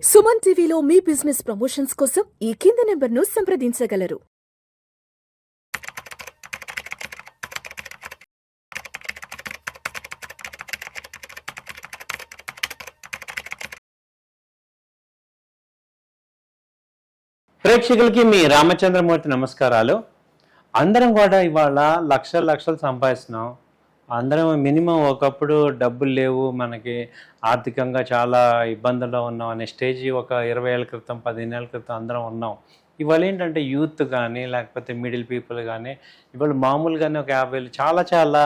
సుమన్ టీవీలో మీ business promotions కోసం ఈ కింది నెంబర్ను సంప్రదించగలరు. ప్రేక్షకులకి మీ రామచంద్రమూర్తి నమస్కారాలు. అందరం కూడా ఇవాళ లక్షలు సంపాదిస్తున్నాం. అందరం మినిమం ఒకప్పుడు డబ్బులు లేవు, మనకి ఆర్థికంగా చాలా ఇబ్బందుల్లో ఉన్నాం అనే స్టేజ్ ఒక 20 ఏళ్ళ క్రితం 15 ఏళ్ళ క్రితం అందరం ఉన్నాం. ఇవాళ ఏంటంటే యూత్ కానీ లేకపోతే మిడిల్ పీపుల్ కానీ ఇవాళ మామూలుగానే ఒక 50,000 చాలా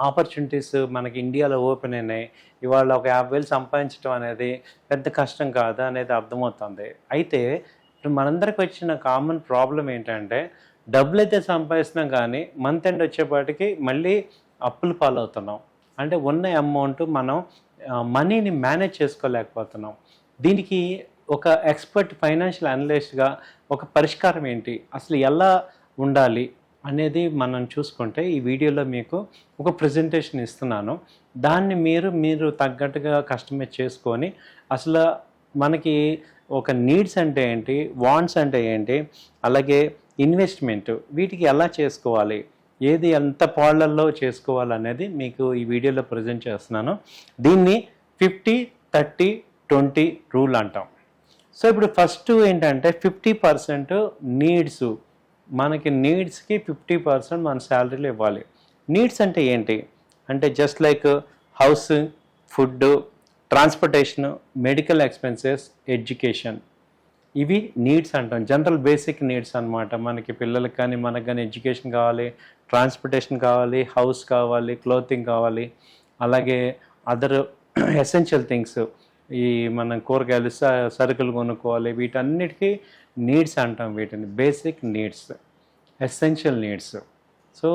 ఆపర్చునిటీస్ మనకి ఇండియాలో ఓపెన్ అయినాయి. ఇవాళ ఒక 50,000 సంపాదించడం అనేది పెద్ద కష్టం కాదు అనేది అర్థమవుతుంది. అయితే ఇప్పుడు మనందరికి వచ్చిన కామన్ ప్రాబ్లం ఏంటంటే డబ్బులు అయితే సంపాదిస్తున్నాం కానీ మంత్ ఎండ్ వచ్చేపాటికి మళ్ళీ అప్పులు పాలవుతున్నాం. అంటే ఉన్న అమౌంట్ మనం మనీని మేనేజ్ చేసుకోలేకపోతున్నాం. దీనికి ఒక ఎక్స్పర్ట్ ఫైనాన్షియల్ అనలిస్ట్గా ఒక పరిష్కారం ఏంటి, అసలు ఎలా ఉండాలి అనేది మనం చూసుకుంటే ఈ వీడియోలో మీకు ఒక ప్రజెంటేషన్ ఇస్తున్నాను. దాన్ని మీరు తగ్గట్టుగా కస్టమైజ్ చేసుకొని అసలు మనకి ఒక నీడ్స్ అంటే ఏంటి, వాంట్స్ అంటే ఏంటి, అలాగే ఇన్వెస్ట్మెంట్ వీటికి ఎలా చేసుకోవాలి, ఏది ఎంత పాళ్ళల్లో చేసుకోవాలనేది మీకు ఈ వీడియోలో ప్రజెంట్ చేస్తున్నాను. దీన్ని 50-30-20 రూల్ అంటాం. సో ఇప్పుడు ఫస్ట్ ఏంటంటే 50% నీడ్స్, మనకి నీడ్స్కి 50% మన శాలరీలో ఇవ్వాలి. నీడ్స్ అంటే ఏంటి అంటే just like house, food, transportation, medical expenses, education, ఇవి నీడ్స్ అంటాం. జనరల్ బేసిక్ నీడ్స్ అనమాట. మనకి పిల్లలకి కానీ మనకు కానీ ఎడ్యుకేషన్ కావాలి, ట్రాన్స్పోర్టేషన్ కావాలి, హౌస్ కావాలి, క్లోతింగ్ కావాలి, అలాగే అదర్ ఎసెన్షియల్ థింగ్స్, ఈ మనం కూరగాయలు సరుకులు కొనుక్కోవాలి, వీటన్నిటికీ నీడ్స్ అంటాం. వీటిని basic needs, essential needs. So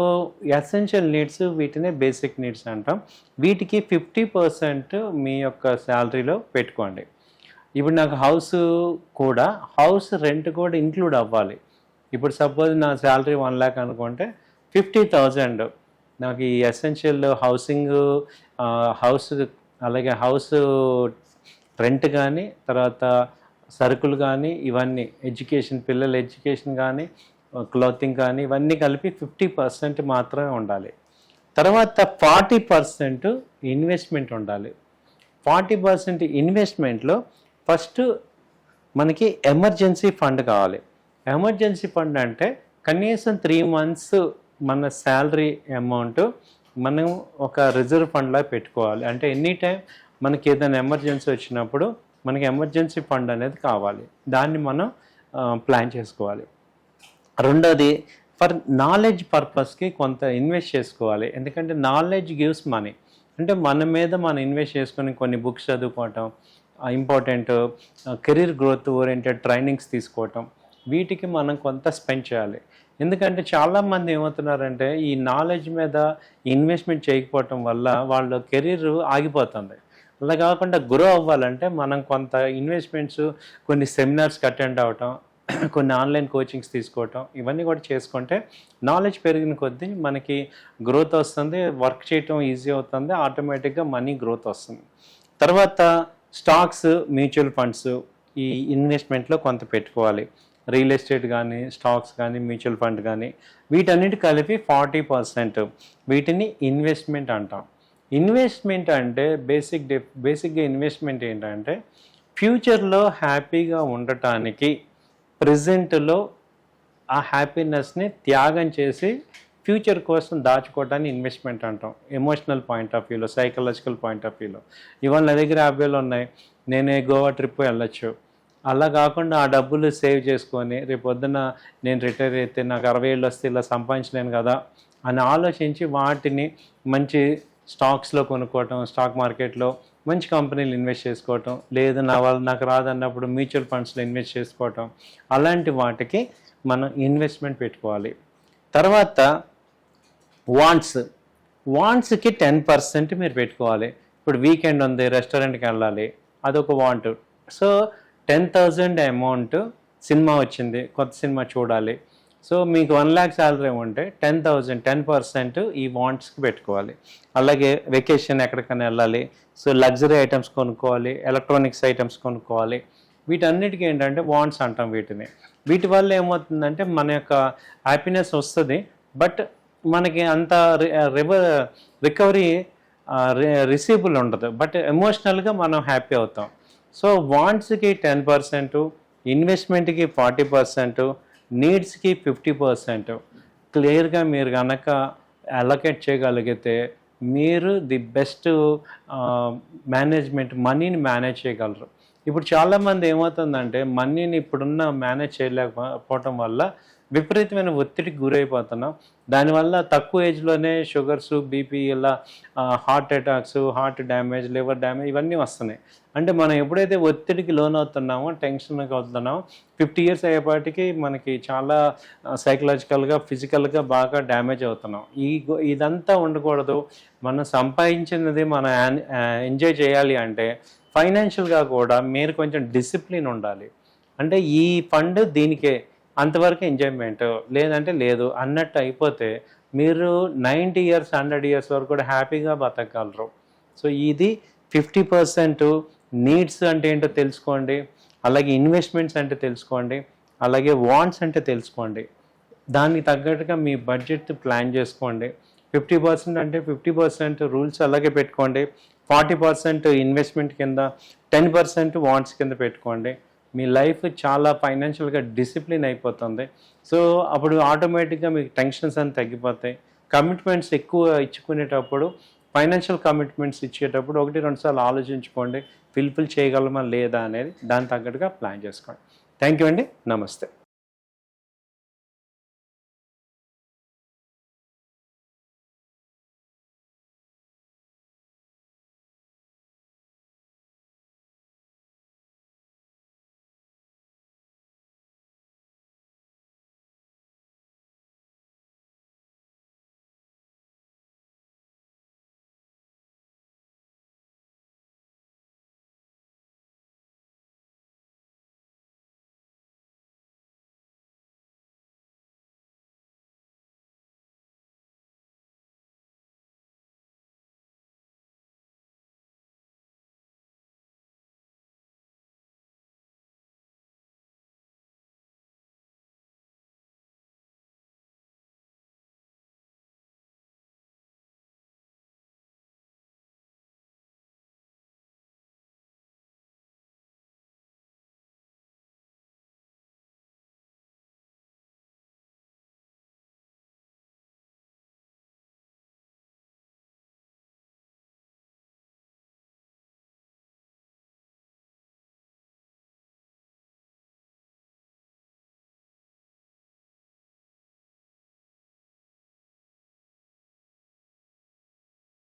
essential needs వీటినే బేసిక్ నీడ్స్ అంటాం. వీటికి 50% మీ యొక్క శాలరీలో పెట్టుకోండి. ఇప్పుడు నాకు హౌస్ రెంట్ కూడా ఇంక్లూడ్ అవ్వాలి. ఇప్పుడు సపోజ్ నా శాలరీ 1 lakh అనుకుంటే 50,000 నాకు ఈ ఎసెన్షియల్ హౌస్ అలాగే హౌస్ రెంట్ కానీ, తర్వాత సరుకులు కానీ, ఇవన్నీ ఎడ్యుకేషన్, పిల్లల ఎడ్యుకేషన్ కానీ, క్లాతింగ్ కానీ, ఇవన్నీ కలిపి 50% మాత్రమే ఉండాలి. తర్వాత 40% ఇన్వెస్ట్మెంట్ ఉండాలి. 40% ఇన్వెస్ట్మెంట్లో ఫస్ట్ మనకి ఎమర్జెన్సీ ఫండ్ కావాలి. ఎమర్జెన్సీ ఫండ్ అంటే కనీసం 3 months మన శాలరీ అమౌంట్ మనం ఒక రిజర్వ్ ఫండ్లా పెట్టుకోవాలి. అంటే ఎనీ టైం మనకి ఏదైనా ఎమర్జెన్సీ వచ్చినప్పుడు మనకి ఎమర్జెన్సీ ఫండ్ అనేది కావాలి. దాన్ని మనం ప్లాన్ చేసుకోవాలి. రెండోది ఫర్ నాలెడ్జ్ పర్పస్కి కొంత ఇన్వెస్ట్ చేసుకోవాలి. ఎందుకంటే నాలెడ్జ్ గివ్స్ మనీ. అంటే మన మీద మనం ఇన్వెస్ట్ చేసుకొని కొన్ని బుక్స్ చదువుకోవటం, important career growth oriented trainings తీసుకోవటం, వీటికి మనం కొంత స్పెండ్ చేయాలి. ఎందుకంటే చాలామంది ఏమవుతున్నారంటే ఈ నాలెడ్జ్ మీద ఇన్వెస్ట్మెంట్ చేయకపోవటం వల్ల వాళ్ళ కెరీర్ ఆగిపోతుంది. అలా కాకుండా గ్రో అవ్వాలంటే మనం కొంత ఇన్వెస్ట్మెంట్స్, కొన్ని సెమినార్స్కి అటెండ్ అవ్వటం, కొన్ని ఆన్లైన్ కోచింగ్స్ తీసుకోవటం, ఇవన్నీ కూడా చేసుకుంటే నాలెడ్జ్ పెరిగిన కొద్దీ మనకి గ్రోత్ వస్తుంది, వర్క్ చేయటం ఈజీ అవుతుంది, ఆటోమేటిక్గా మనీ గ్రోత్ వస్తుంది. తర్వాత స్టాక్స్, మ్యూచువల్ ఫండ్స్, ఈ ఇన్వెస్ట్మెంట్లో కొంత పెట్టుకోవాలి. రియల్ ఎస్టేట్ కానీ, స్టాక్స్ కానీ, మ్యూచువల్ ఫండ్ కానీ, వీటన్నిటి కలిపి 40% వీటిని ఇన్వెస్ట్మెంట్ అంటాం. ఇన్వెస్ట్మెంట్ అంటే బేసిక్గా ఇన్వెస్ట్మెంట్ ఏంటంటే ఫ్యూచర్లో హ్యాపీగా ఉండటానికి ప్రజెంట్లో ఆ హ్యాపీనెస్ని త్యాగం చేసి ఫ్యూచర్ కోసం దాచుకోవటాన్ని ఇన్వెస్ట్మెంట్ అంటాం. ఎమోషనల్ పాయింట్ ఆఫ్ వ్యూలో, సైకలాజికల్ పాయింట్ ఆఫ్ వ్యూలో. ఇవాళ నా దగ్గర 50,000 ఉన్నాయి, నేనే గోవా ట్రిప్ వెళ్ళొచ్చు. అలా కాకుండా ఆ డబ్బులు సేవ్ చేసుకొని రేపు పొద్దున నేను రిటైర్ అయితే నాకు 60,000 వస్తే ఇలా సంపాదించలేను కదా అని ఆలోచించి వాటిని మంచి స్టాక్స్లో కొనుక్కోవటం, స్టాక్ మార్కెట్లో మంచి కంపెనీలు ఇన్వెస్ట్ చేసుకోవటం, లేదు నాకు రాదన్నప్పుడు మ్యూచువల్ ఫండ్స్లో ఇన్వెస్ట్ చేసుకోవటం, అలాంటి వాటికి మనం ఇన్వెస్ట్మెంట్ పెట్టుకోవాలి. తర్వాత వాంట్స్కి 10% మీరు పెట్టుకోవాలి. ఇప్పుడు వీకెండ్ ఉంది, రెస్టారెంట్కి వెళ్ళాలి, అదొక వాంట్. సో 10,000 అమౌంట్, సినిమా వచ్చింది, కొత్త సినిమా చూడాలి, సో మీకు 1,00,000 శాలరీ ఉంటే 10% ఈ వాంట్స్కి పెట్టుకోవాలి. అలాగే వెకేషన్ ఎక్కడికైనా వెళ్ళాలి, సో లగ్జరీ ఐటమ్స్ కొనుక్కోవాలి, ఎలక్ట్రానిక్స్ ఐటమ్స్ కొనుక్కోవాలి. వీటన్నిటికీ ఏంటంటే వాంట్స్ అంటాం వీటిని. వీటి వల్ల ఏమవుతుందంటే మన యొక్క హ్యాపీనెస్ వస్తుంది, బట్ మనకి అంత రికవరీ రిసీవబుల్ ఉండదు, బట్ ఎమోషనల్గా మనం హ్యాపీ అవుతాం. సో వాంట్స్కి 10%, ఇన్వెస్ట్మెంట్కి 40%, నీడ్స్కి 50% క్లియర్గా మీరు కనుక అలొకేట్ చేయగలిగితే మీరు ది బెస్ట్ మేనేజ్మెంట్ మనీని మేనేజ్ చేయగలరు. ఇప్పుడు చాలామంది ఏమవుతుందంటే మనీని ఇప్పుడున్న మేనేజ్ చేయలేకపోవటం వల్ల విపరీతమైన ఒత్తిడికి గురైపోతున్నాం. దానివల్ల తక్కువ ఏజ్లోనే షుగర్స్, బీపీ, ఇలా heart attacks, heart damage, liver damage ఇవన్నీ వస్తున్నాయి. అంటే మనం ఎప్పుడైతే ఒత్తిడికి లోనవుతున్నామో, టెన్షన్కి అవుతున్నామో 50 years అయ్యేపాటికి మనకి చాలా సైకలాజికల్గా, ఫిజికల్గా బాగా డ్యామేజ్ అవుతున్నాం. ఇదంతా ఉండకూడదు. మనం సంపాదించినది మనం ఎంజాయ్ చేయాలి అంటే ఫైనాన్షియల్గా కూడా మీరు కొంచెం డిసిప్లిన్ ఉండాలి. అంటే ఈ ఫండ్ దీనికే, అంతవరకు ఎంజాయ్మెంట్, లేదంటే లేదు అన్నట్టు అయిపోతే మీరు 90 years 100 years వరకు కూడా హ్యాపీగా బతకగలరు. సో ఇది 50% నీడ్స్ అంటే ఏంటో తెలుసుకోండి, అలాగే ఇన్వెస్ట్మెంట్స్ అంటే తెలుసుకోండి, అలాగే వాంట్స్ అంటే తెలుసుకోండి. దానికి తగ్గట్టుగా మీ బడ్జెట్ ప్లాన్ చేసుకోండి. 50% అంటే 50% రూల్స్ అలాగే పెట్టుకోండి, 40% ఇన్వెస్ట్మెంట్ కింద, 10% వాంట్స్ కింద పెట్టుకోండి. మీ లైఫ్ చాలా ఫైనాన్షియల్గా డిసిప్లిన్ అయిపోతుంది. సో అప్పుడు ఆటోమేటిక్గా మీకు టెన్షన్స్ అని తగ్గిపోతాయి. కమిట్మెంట్స్ ఎక్కువ ఇచ్చుకునేటప్పుడు, ఫైనాన్షియల్ కమిట్మెంట్స్ ఇచ్చేటప్పుడు 1-2 సార్లు ఆలోచించుకోండి, ఫుల్ఫిల్ చేయగలమా లేదా అనేది. దాని తగ్గట్టుగా ప్లాన్ చేసుకోండి. థ్యాంక్ యూ అండి. నమస్తే.